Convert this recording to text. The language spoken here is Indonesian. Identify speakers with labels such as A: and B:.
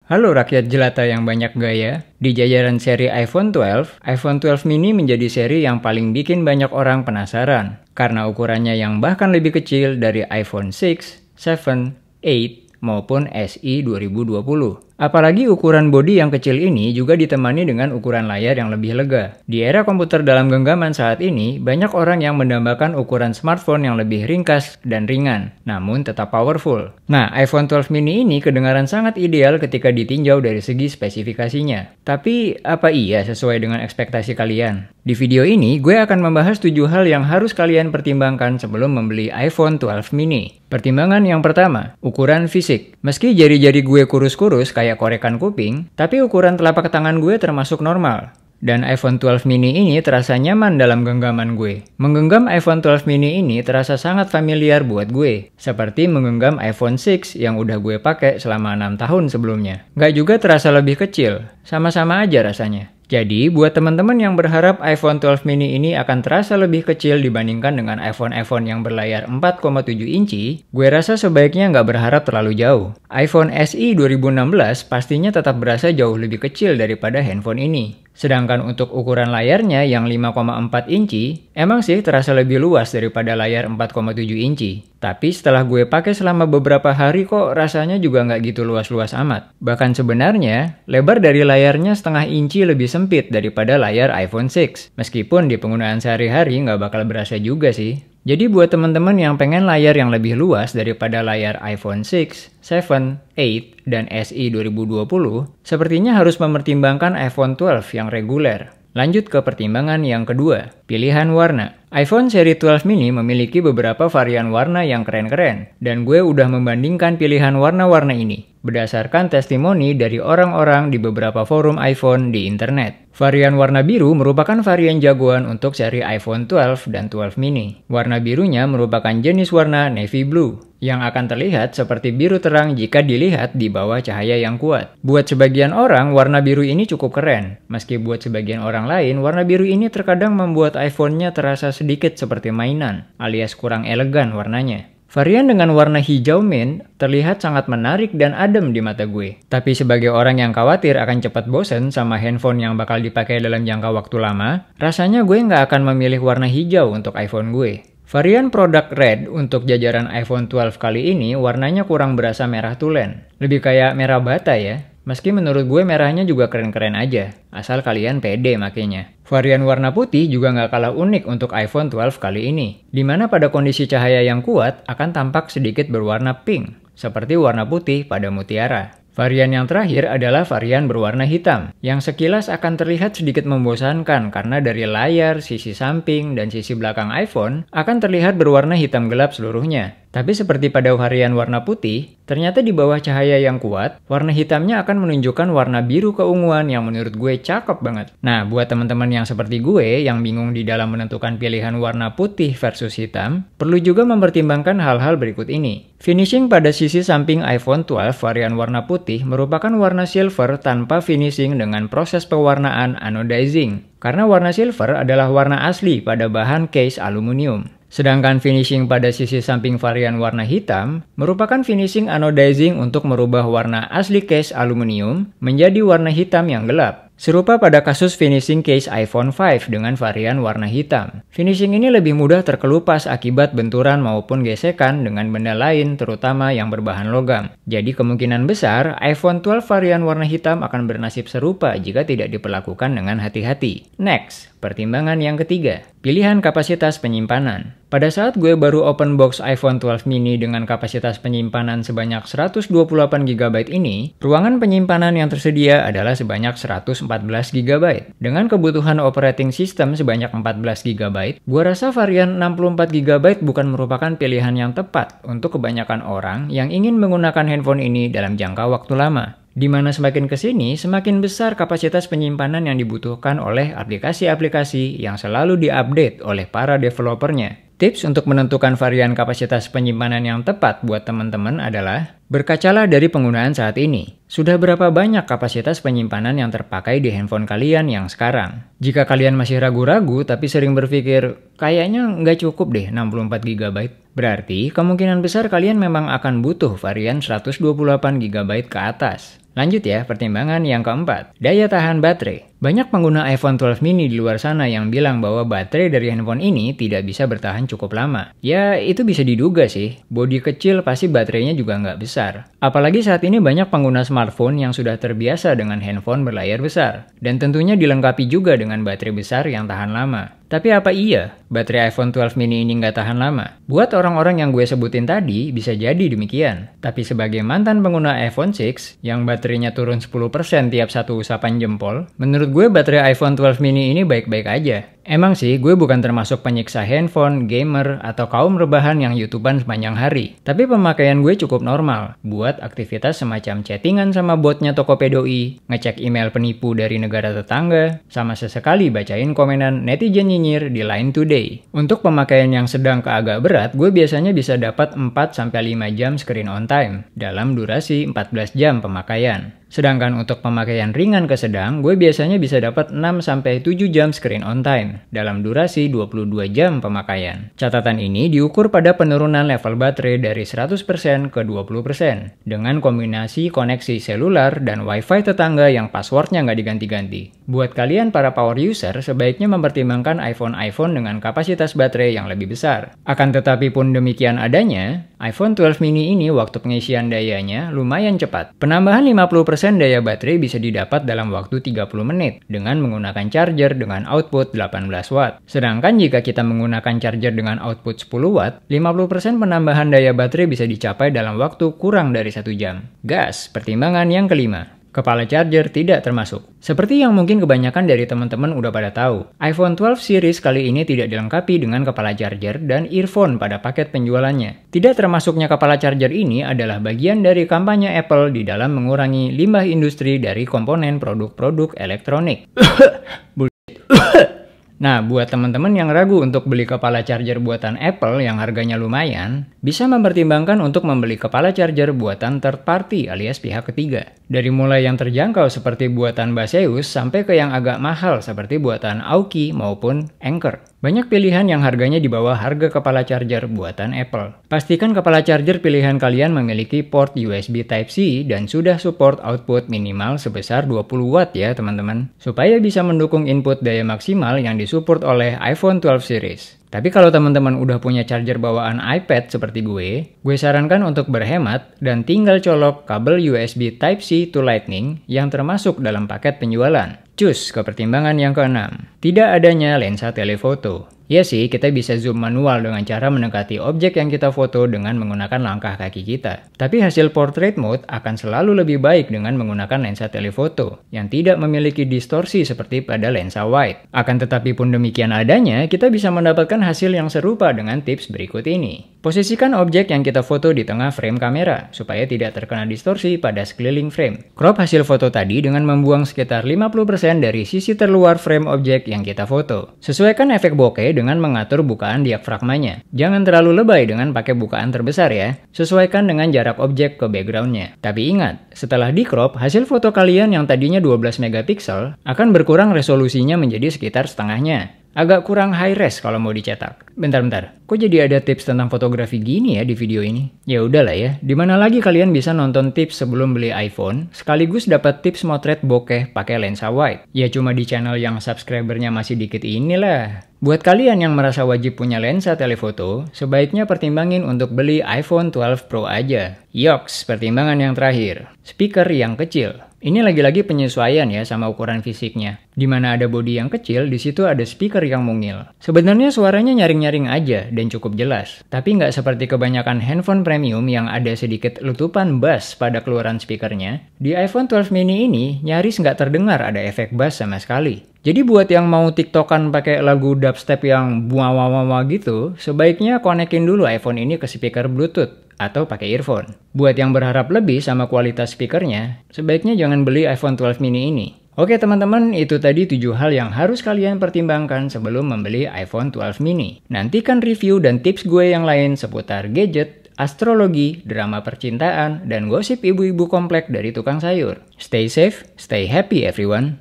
A: Halo rakyat jelata yang banyak gaya, di jajaran seri iPhone 12, iPhone 12 mini menjadi seri yang paling bikin banyak orang penasaran. Karena ukurannya yang bahkan lebih kecil dari iPhone 6, 7, 8, maupun SE 2020. Apalagi ukuran bodi yang kecil ini juga ditemani dengan ukuran layar yang lebih lega. Di era komputer dalam genggaman saat ini, banyak orang yang mendambakan ukuran smartphone yang lebih ringkas dan ringan, namun tetap powerful. Nah, iPhone 12 mini ini kedengaran sangat ideal ketika ditinjau dari segi spesifikasinya. Tapi, apa iya sesuai dengan ekspektasi kalian? Di video ini, gue akan membahas 7 hal yang harus kalian pertimbangkan sebelum membeli iPhone 12 mini. Pertimbangan yang pertama, ukuran fisik. Meski jari-jari gue kurus-kurus kayak korekan kuping, tapi ukuran telapak tangan gue termasuk normal. Dan iPhone 12 mini ini terasa nyaman dalam genggaman gue. Menggenggam iPhone 12 mini ini terasa sangat familiar buat gue. Seperti menggenggam iPhone 6 yang udah gue pakai selama 6 tahun sebelumnya. Nggak juga terasa lebih kecil, sama-sama aja rasanya. Jadi, buat teman-teman yang berharap iPhone 12 mini ini akan terasa lebih kecil dibandingkan dengan iPhone yang berlayar 4,7 inci, gue rasa sebaiknya nggak berharap terlalu jauh. iPhone SE 2016 pastinya tetap berasa jauh lebih kecil daripada handphone ini. Sedangkan untuk ukuran layarnya yang 5,4 inci, emang sih terasa lebih luas daripada layar 4,7 inci. Tapi setelah gue pakai selama beberapa hari kok rasanya juga nggak gitu luas-luas amat. Bahkan sebenarnya, lebar dari layarnya setengah inci lebih sempit daripada layar iPhone 6. Meskipun di penggunaan sehari-hari nggak bakal berasa juga sih. Jadi buat teman-teman yang pengen layar yang lebih luas daripada layar iPhone 6, 7, 8, dan SE 2020, sepertinya harus mempertimbangkan iPhone 12 yang reguler. Lanjut ke pertimbangan yang kedua, pilihan warna. iPhone seri 12 mini memiliki beberapa varian warna yang keren-keren, dan gue udah membandingkan pilihan warna-warna ini berdasarkan testimoni dari orang-orang di beberapa forum iPhone di internet. Varian warna biru merupakan varian jagoan untuk seri iPhone 12 dan 12 mini. Warna birunya merupakan jenis warna navy blue, yang akan terlihat seperti biru terang jika dilihat di bawah cahaya yang kuat. Buat sebagian orang, warna biru ini cukup keren. Meski buat sebagian orang lain, warna biru ini terkadang membuat iPhone-nya terasa sedikit seperti mainan, alias kurang elegan warnanya. Varian dengan warna hijau mint terlihat sangat menarik dan adem di mata gue. Tapi sebagai orang yang khawatir akan cepat bosen sama handphone yang bakal dipakai dalam jangka waktu lama, rasanya gue nggak akan memilih warna hijau untuk iPhone gue. Varian produk red untuk jajaran iPhone 12 kali ini warnanya kurang berasa merah tulen. Lebih kayak merah bata ya. Meski menurut gue merahnya juga keren-keren aja, asal kalian pede makanya. Varian warna putih juga nggak kalah unik untuk iPhone 12 kali ini, dimana pada kondisi cahaya yang kuat akan tampak sedikit berwarna pink, seperti warna putih pada mutiara. Varian yang terakhir adalah varian berwarna hitam, yang sekilas akan terlihat sedikit membosankan karena dari layar, sisi samping, dan sisi belakang iPhone akan terlihat berwarna hitam gelap seluruhnya. Tapi seperti pada varian warna putih, ternyata di bawah cahaya yang kuat, warna hitamnya akan menunjukkan warna biru keunguan yang menurut gue cakep banget. Nah, buat teman-teman yang seperti gue yang bingung di dalam menentukan pilihan warna putih versus hitam, perlu juga mempertimbangkan hal-hal berikut ini. Finishing pada sisi samping iPhone 12 varian warna putih merupakan warna silver tanpa finishing dengan proses pewarnaan anodizing. Karena warna silver adalah warna asli pada bahan case aluminium. Sedangkan finishing pada sisi samping varian warna hitam merupakan finishing anodizing untuk merubah warna asli case aluminium menjadi warna hitam yang gelap. Serupa pada kasus finishing case iPhone 5 dengan varian warna hitam. Finishing ini lebih mudah terkelupas akibat benturan maupun gesekan dengan benda lain terutama yang berbahan logam. Jadi kemungkinan besar iPhone 12 varian warna hitam akan bernasib serupa jika tidak diperlakukan dengan hati-hati. Next, pertimbangan yang ketiga, pilihan kapasitas penyimpanan. Pada saat gue baru open box iPhone 12 mini dengan kapasitas penyimpanan sebanyak 128GB ini, ruangan penyimpanan yang tersedia adalah sebanyak 114GB. Dengan kebutuhan operating system sebanyak 14GB, gue rasa varian 64GB bukan merupakan pilihan yang tepat untuk kebanyakan orang yang ingin menggunakan handphone ini dalam jangka waktu lama. Di mana semakin kesini, semakin besar kapasitas penyimpanan yang dibutuhkan oleh aplikasi-aplikasi yang selalu diupdate oleh para developernya. Tips untuk menentukan varian kapasitas penyimpanan yang tepat buat teman-teman adalah berkacalah dari penggunaan saat ini. Sudah berapa banyak kapasitas penyimpanan yang terpakai di handphone kalian yang sekarang? Jika kalian masih ragu-ragu tapi sering berpikir, kayaknya nggak cukup deh 64GB, berarti kemungkinan besar kalian memang akan butuh varian 128GB ke atas. Lanjut ya, pertimbangan yang keempat, daya tahan baterai. Banyak pengguna iPhone 12 mini di luar sana yang bilang bahwa baterai dari handphone ini tidak bisa bertahan cukup lama. Ya, itu bisa diduga sih. Bodi kecil pasti baterainya juga nggak besar. Apalagi saat ini banyak pengguna smartphone yang sudah terbiasa dengan handphone berlayar besar. Dan tentunya dilengkapi juga dengan baterai besar yang tahan lama. Tapi apa iya baterai iPhone 12 mini ini nggak tahan lama? Buat orang-orang yang gue sebutin tadi, bisa jadi demikian. Tapi sebagai mantan pengguna iPhone 6, yang baterainya turun 10% tiap satu usapan jempol, menurut gue baterai iPhone 12 mini ini baik-baik aja. Emang sih, gue bukan termasuk penyiksa handphone, gamer, atau kaum rebahan yang YouTubean sepanjang hari. Tapi pemakaian gue cukup normal, buat aktivitas semacam chattingan sama botnya Tokopedia, ngecek email penipu dari negara tetangga, sama sesekali bacain komenan netizen nyinyir di Line Today. Untuk pemakaian yang sedang ke agak berat, gue biasanya bisa dapat 4-5 jam screen on time, dalam durasi 14 jam pemakaian. Sedangkan untuk pemakaian ringan ke sedang, gue biasanya bisa dapat 6-7 jam screen on time, dalam durasi 22 jam pemakaian. Catatan ini diukur pada penurunan level baterai dari 100% ke 20%, dengan kombinasi koneksi seluler dan wifi tetangga yang passwordnya nggak diganti-ganti. Buat kalian para power user, sebaiknya mempertimbangkan iPhone dengan kapasitas baterai yang lebih besar. Akan tetapi pun demikian adanya, iPhone 12 mini ini waktu pengisian dayanya lumayan cepat. Penambahan 50% daya baterai bisa didapat dalam waktu 30 menit dengan menggunakan charger dengan output 18 watt. Sedangkan jika kita menggunakan charger dengan output 10 watt, 50% penambahan daya baterai bisa dicapai dalam waktu kurang dari 1 jam. Gas, pertimbangan yang kelima. Kepala charger tidak termasuk. Seperti yang mungkin kebanyakan dari teman-teman udah pada tahu, iPhone 12 series kali ini tidak dilengkapi dengan kepala charger dan earphone pada paket penjualannya. Tidak termasuknya kepala charger ini adalah bagian dari kampanye Apple di dalam mengurangi limbah industri dari komponen produk-produk elektronik. Nah, buat teman-teman yang ragu untuk beli kepala charger buatan Apple yang harganya lumayan, bisa mempertimbangkan untuk membeli kepala charger buatan third party alias pihak ketiga. Dari mulai yang terjangkau seperti buatan Baseus sampai ke yang agak mahal seperti buatan Aoki maupun Anker. Banyak pilihan yang harganya di bawah harga kepala charger buatan Apple. Pastikan kepala charger pilihan kalian memiliki port USB Type-C dan sudah support output minimal sebesar 20 watt ya teman-teman, supaya bisa mendukung input daya maksimal yang disupport oleh iPhone 12 series. Tapi kalau teman-teman udah punya charger bawaan iPad seperti gue sarankan untuk berhemat dan tinggal colok kabel USB Type-C to Lightning yang termasuk dalam paket penjualan. Cus ke pertimbangan yang keenam, tidak adanya lensa telefoto. Ya sih, kita bisa zoom manual dengan cara mendekati objek yang kita foto dengan menggunakan langkah kaki kita. Tapi hasil portrait mode akan selalu lebih baik dengan menggunakan lensa telefoto, yang tidak memiliki distorsi seperti pada lensa wide. Akan tetapi pun demikian adanya, kita bisa mendapatkan hasil yang serupa dengan tips berikut ini. Posisikan objek yang kita foto di tengah frame kamera, supaya tidak terkena distorsi pada sekeliling frame. Crop hasil foto tadi dengan membuang sekitar 50% dari sisi terluar frame objek yang kita foto. Sesuaikan efek bokeh dengan mengatur bukaan diafragmanya. Jangan terlalu lebay dengan pakai bukaan terbesar ya. Sesuaikan dengan jarak objek ke backgroundnya. Tapi ingat, setelah di crop, hasil foto kalian yang tadinya 12 megapiksel akan berkurang resolusinya menjadi sekitar setengahnya. Agak kurang high res kalau mau dicetak. Bentar, kok jadi ada tips tentang fotografi gini ya di video ini? Ya udahlah ya, dimana lagi kalian bisa nonton tips sebelum beli iPhone, sekaligus dapat tips motret bokeh pakai lensa wide. Ya cuma di channel yang subscribernya masih dikit inilah. Buat kalian yang merasa wajib punya lensa telefoto, sebaiknya pertimbangin untuk beli iPhone 12 Pro aja. Yoks, pertimbangan yang terakhir. Speaker yang kecil. Ini lagi-lagi penyesuaian ya sama ukuran fisiknya. Di mana ada bodi yang kecil, di situ ada speaker yang mungil. Sebenarnya suaranya nyaring-nyaring aja dan cukup jelas. Tapi nggak seperti kebanyakan handphone premium yang ada sedikit letupan bass pada keluaran speakernya. Di iPhone 12 mini ini nyaris nggak terdengar ada efek bass sama sekali. Jadi buat yang mau tiktokan pakai lagu dubstep yang buawawawa gitu, sebaiknya konekin dulu iPhone ini ke speaker Bluetooth atau pakai earphone. Buat yang berharap lebih sama kualitas speakernya, sebaiknya jangan beli iPhone 12 mini ini. Oke teman-teman, itu tadi 7 hal yang harus kalian pertimbangkan sebelum membeli iPhone 12 mini. Nantikan review dan tips gue yang lain seputar gadget, astrologi, drama percintaan, dan gosip ibu-ibu komplek dari tukang sayur. Stay safe, stay happy everyone.